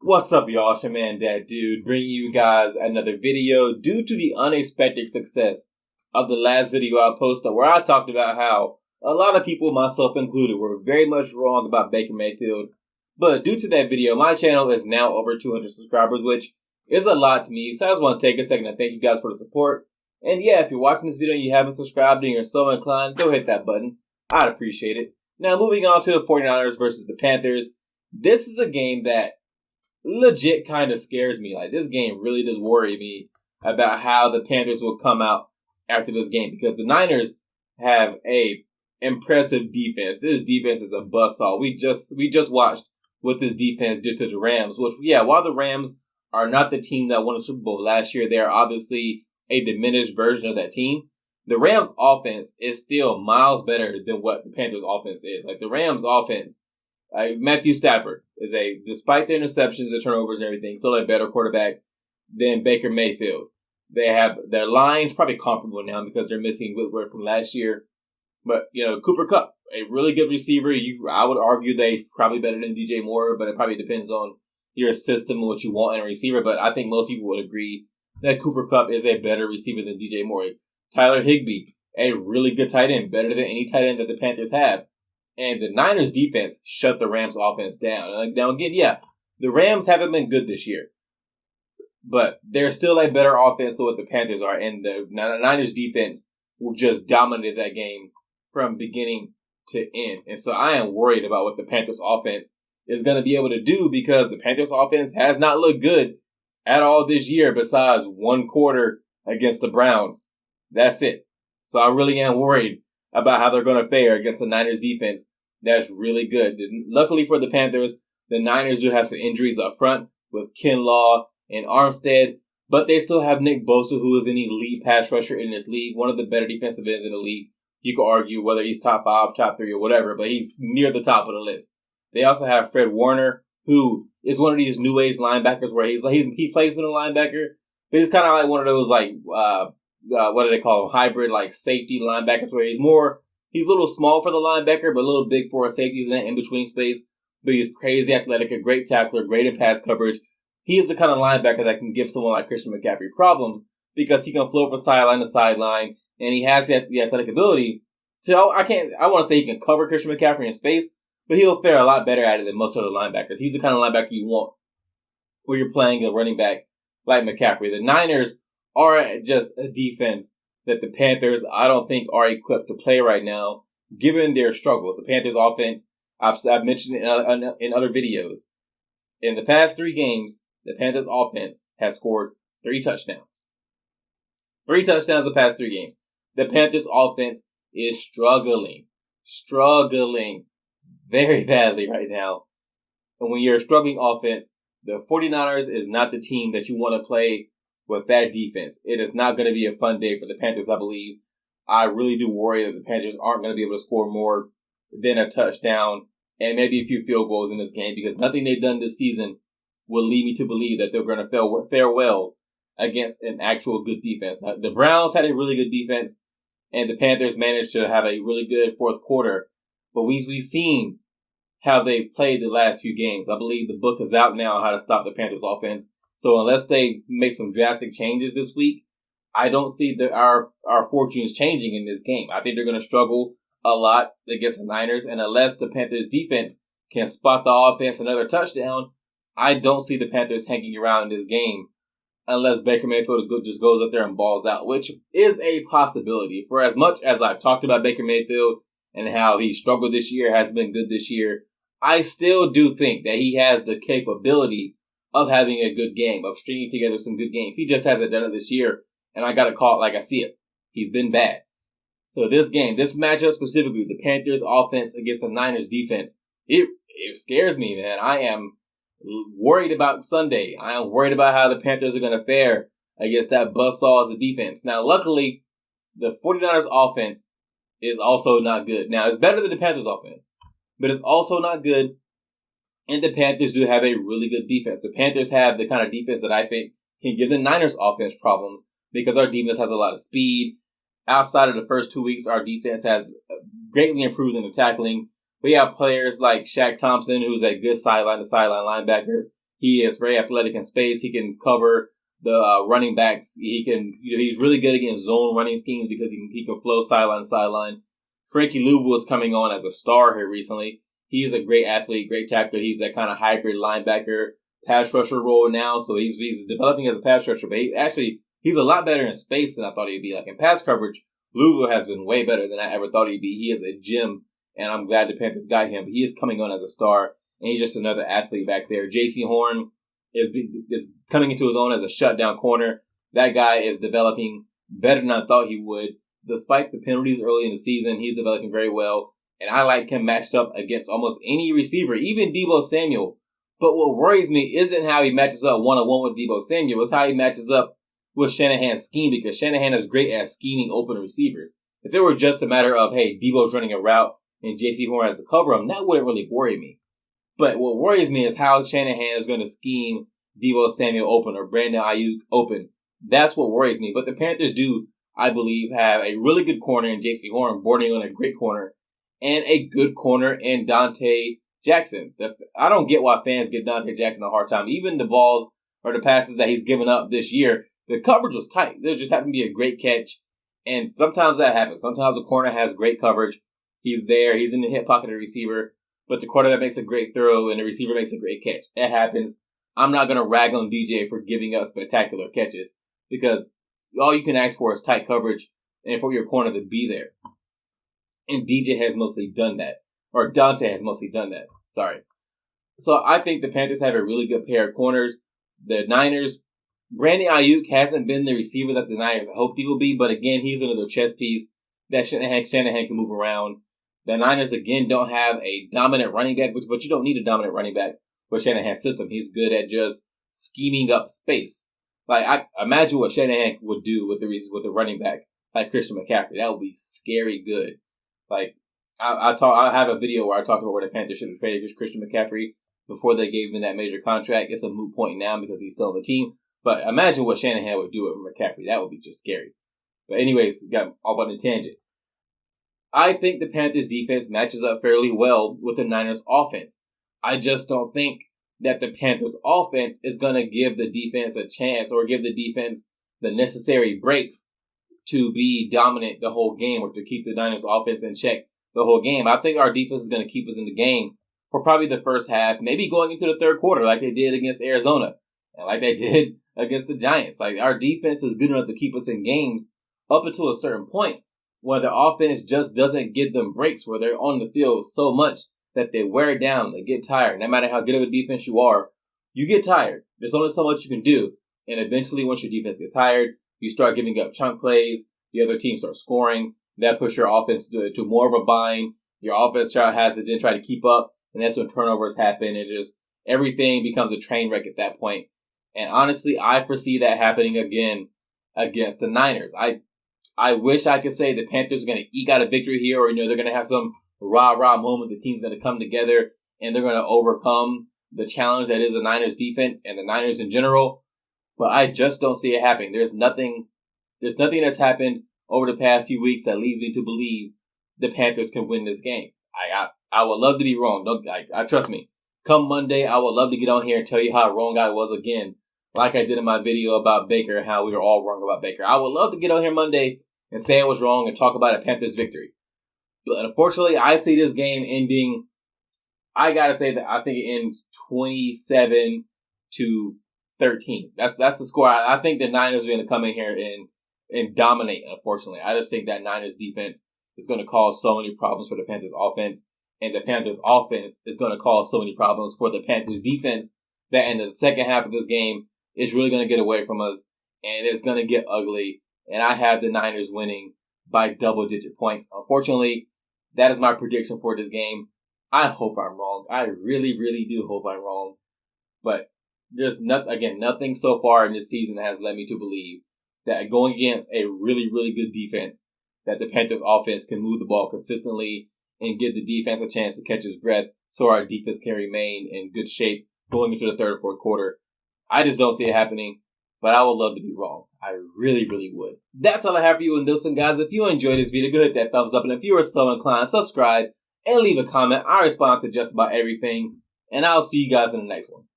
What's up, y'all? It's your man, That Dude, bringing you guys another video due to the unexpected success of the last video I posted where I talked about how a lot of people, myself included, were very much wrong about Baker Mayfield. But due to that video, my channel is now over 200 subscribers, which is a lot to me. So I just want to take a second to thank you guys for the support. And yeah, if you're watching this video and you haven't subscribed and you're so inclined, go hit that button. I'd appreciate it. Now, moving on to the 49ers versus the Panthers. This is a game that legit kind of scares me. Like, this game really does worry me about how the Panthers will come out after this game, because the Niners have a impressive defense. This defense is a buzzsaw. We just watched what this defense did to the Rams, which, yeah, while the Rams are not the team that won the Super Bowl last year, they are obviously a diminished version of that team. The Rams offense is still miles better than what the Panthers offense is. Like, the Rams offense, Matthew Stafford is despite their interceptions, their turnovers and everything, still a better quarterback than Baker Mayfield. They have their lines probably comparable now because they're missing Whitworth from last year. But, Cooper Kupp, a really good receiver. I would argue they probably better than DJ Moore, but it probably depends on your system and what you want in a receiver. But I think most people would agree that Cooper Kupp is a better receiver than DJ Moore. Tyler Higbee, a really good tight end, better than any tight end that the Panthers have. And the Niners defense shut the Rams offense down. Now again, yeah, the Rams haven't been good this year, but they're still a better offense than what the Panthers are. And the Niners defense will just dominate that game from beginning to end. And so I am worried about what the Panthers offense is going to be able to do, because the Panthers offense has not looked good at all this year besides one quarter against the Browns. That's it. So I really am worried about how they're going to fare against the Niners defense. That's really good. Luckily for the Panthers, the Niners do have some injuries up front with Kinlaw and Armstead, but they still have Nick Bosa, who is an elite pass rusher in this league, one of the better defensive ends in the league. You could argue whether he's top 5, top 3, or whatever, but he's near the top of the list. They also have Fred Warner, who is one of these new age linebackers where he plays with a linebacker, but he's kind of like one of those what do they call him? Hybrid, safety linebackers, where he's a little small for the linebacker, but a little big for a safety. He's in that in-between space, but he's crazy athletic, a great tackler, great in pass coverage. He is the kind of linebacker that can give someone like Christian McCaffrey problems, because he can float from sideline to sideline, and he has the athletic ability to, I want to say he can cover Christian McCaffrey in space, but he'll fare a lot better at it than most other linebackers. He's the kind of linebacker you want where you're playing a running back like McCaffrey. The Niners are just a defense that the Panthers, I don't think, are equipped to play right now, given their struggles. The Panthers offense, I've mentioned in other videos, in the past 3 games, the Panthers offense has scored 3 touchdowns. 3 touchdowns the past 3 games. The Panthers offense is struggling very badly right now. And when you're a struggling offense, the 49ers is not the team that you want to play with that defense. It is not going to be a fun day for the Panthers, I believe. I really do worry that the Panthers aren't going to be able to score more than a touchdown and maybe a few field goals in this game, because nothing they've done this season will lead me to believe that they're going to fare well against an actual good defense. Now, the Browns had a really good defense, and the Panthers managed to have a really good fourth quarter. But we've seen how they've played the last few games. I believe the book is out now on how to stop the Panthers offense. So unless they make some drastic changes this week, I don't see our fortunes changing in this game. I think they're going to struggle a lot against the Niners. And unless the Panthers defense can spot the offense another touchdown, I don't see the Panthers hanging around in this game unless Baker Mayfield just goes up there and balls out, which is a possibility. For as much as I've talked about Baker Mayfield and how he struggled this year, hasn't been good this year, I still do think that he has the capability of having a good game, of stringing together some good games. He just hasn't done it this year, and I got to call it like I see it. He's been bad. So this game, this matchup specifically, the Panthers offense against the Niners defense, it scares me, man. I am worried about Sunday. I am worried about how the Panthers are going to fare against that buzzsaw as a defense. Now, luckily, the 49ers offense is also not good. Now, it's better than the Panthers offense, but it's also not good. And the Panthers do have a really good defense. The Panthers have the kind of defense that I think can give the Niners offense problems, because our defense has a lot of speed. Outside of the first 2 weeks, our defense has greatly improved in the tackling. We have players like Shaq Thompson, who's a good sideline-to-sideline linebacker. He is very athletic in space. He can cover the running backs. He's really good against zone running schemes because he can flow sideline to sideline. Frankie Louisville is coming on as a star here recently. He is a great athlete, great tackler. He's that kind of hybrid linebacker, pass rusher role now. So he's developing as a pass rusher, but he's a lot better in space than I thought he'd be. Like in pass coverage, Louisville has been way better than I ever thought he'd be. He is a gem, and I'm glad the Panthers got him. But he is coming on as a star, and he's just another athlete back there. J.C. Horn is coming into his own as a shutdown corner. That guy is developing better than I thought he would. Despite the penalties early in the season, he's developing very well. And I like him matched up against almost any receiver, even Deebo Samuel. But what worries me isn't how he matches up one-on-one with Deebo Samuel. It's how he matches up with Shanahan's scheme, because Shanahan is great at scheming open receivers. If it were just a matter of, hey, Deebo's running a route and J.C. Horn has to cover him, that wouldn't really worry me. But what worries me is how Shanahan is going to scheme Deebo Samuel open or Brandon Ayuk open. That's what worries me. But the Panthers do, I believe, have a really good corner in J.C. Horn, bordering on a great corner, and a good corner in Dante Jackson. I don't get why fans give Dante Jackson a hard time. Even the balls or the passes that he's given up this year, the coverage was tight. There just happened to be a great catch. And sometimes that happens. Sometimes a corner has great coverage. He's there. He's in the hip pocket of the receiver. But the quarterback makes a great throw and the receiver makes a great catch. It happens. I'm not going to rag on DJ for giving up spectacular catches, because all you can ask for is tight coverage and for your corner to be there. And DJ has mostly done that. Or Dante has mostly done that. Sorry. So I think the Panthers have a really good pair of corners. The Niners, Brandon Ayuk hasn't been the receiver that the Niners hoped he would be, but again, he's another chess piece that Shanahan can move around. The Niners, again, don't have a dominant running back, but you don't need a dominant running back with Shanahan's system. He's good at just scheming up space. Like, I imagine what Shanahan would do with the running back like Christian McCaffrey. That would be scary good. Like, I have a video where I talk about where the Panthers should have traded Christian McCaffrey before they gave him that major contract. It's a moot point now because he's still on the team. But imagine what Shanahan would do with McCaffrey. That would be just scary. But anyways, got all about the tangent. I think the Panthers defense matches up fairly well with the Niners offense. I just don't think that the Panthers offense is going to give the defense a chance or give the defense the necessary breaks to be dominant the whole game or to keep the Niners offense in check the whole game. I think our defense is going to keep us in the game for probably the first half, maybe going into the third quarter like they did against Arizona and like they did against the Giants. Like, our defense is good enough to keep us in games up until a certain point where the offense just doesn't give them breaks, where they're on the field so much that they wear down, they get tired. No matter how good of a defense you are, you get tired. There's only so much you can do. And eventually, once your defense gets tired, you start giving up chunk plays. The other team starts scoring. That pushes your offense to more of a bind. Your offense has to then try to keep up. And that's when turnovers happen. And just everything becomes a train wreck at that point. And honestly, I foresee that happening again against the Niners. I wish I could say the Panthers are going to eke out a victory here, or they're going to have some rah-rah moment. The team's going to come together and they're going to overcome the challenge that is the Niners defense and the Niners in general. But I just don't see it happening. There's nothing that's happened over the past few weeks that leads me to believe the Panthers can win this game. I would love to be wrong. Trust me. Come Monday, I would love to get on here and tell you how wrong I was again, like I did in my video about Baker and how we were all wrong about Baker. I would love to get on here Monday and say I was wrong and talk about a Panthers victory. But unfortunately, I see this game ending, I got to say that I think it ends 27-13. That's the score. I think the Niners are going to come in here and dominate, unfortunately. I just think that Niners defense is going to cause so many problems for the Panthers offense, and the Panthers offense is going to cause so many problems for the Panthers defense that in the second half of this game, it's really going to get away from us, and it's going to get ugly. And I have the Niners winning by double-digit points. Unfortunately, that is my prediction for this game. I hope I'm wrong. I really, really do hope I'm wrong. But there's nothing so far in this season that has led me to believe that going against a really, really good defense, that the Panthers offense can move the ball consistently and give the defense a chance to catch its breath so our defense can remain in good shape going into the third or fourth quarter. I just don't see it happening, but I would love to be wrong. I really, really would. That's all I have for you in this one, guys. If you enjoyed this video, go hit that thumbs up. And if you are so inclined, subscribe and leave a comment. I respond to just about everything. And I'll see you guys in the next one.